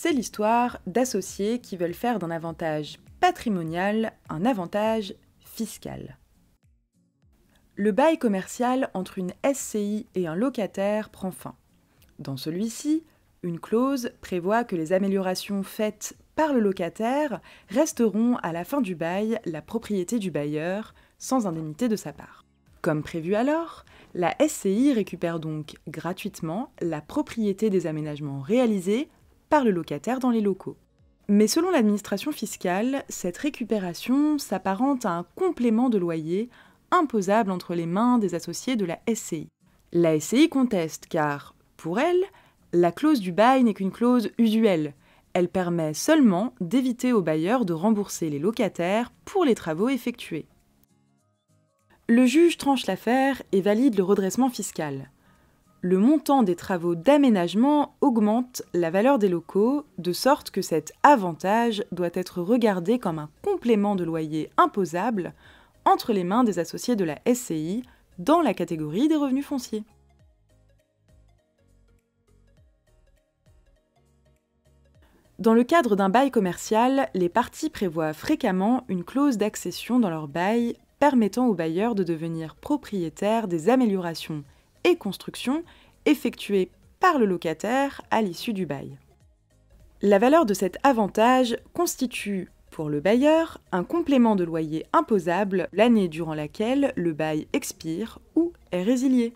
C'est l'histoire d'associés qui veulent faire d'un avantage patrimonial un avantage fiscal. Le bail commercial entre une SCI et un locataire prend fin. Dans celui-ci, une clause prévoit que les améliorations faites par le locataire resteront à la fin du bail la propriété du bailleur, sans indemnité de sa part. Comme prévu alors, la SCI récupère donc gratuitement la propriété des aménagements réalisés par le locataire dans les locaux. Mais selon l'administration fiscale, cette récupération s'apparente à un complément de loyer imposable entre les mains des associés de la SCI. La SCI conteste car, pour elle, la clause du bail n'est qu'une clause usuelle. Elle permet seulement d'éviter aux bailleurs de rembourser les locataires pour les travaux effectués. Le juge tranche l'affaire et valide le redressement fiscal. Le montant des travaux d'aménagement augmente la valeur des locaux, de sorte que cet avantage doit être regardé comme un complément de loyer imposable entre les mains des associés de la SCI dans la catégorie des revenus fonciers. Dans le cadre d'un bail commercial, les parties prévoient fréquemment une clause d'accession dans leur bail permettant aux bailleurs de devenir propriétaires des améliorations et constructions effectuées par le locataire à l'issue du bail. La valeur de cet avantage constitue, pour le bailleur, un complément de loyer imposable l'année durant laquelle le bail expire ou est résilié.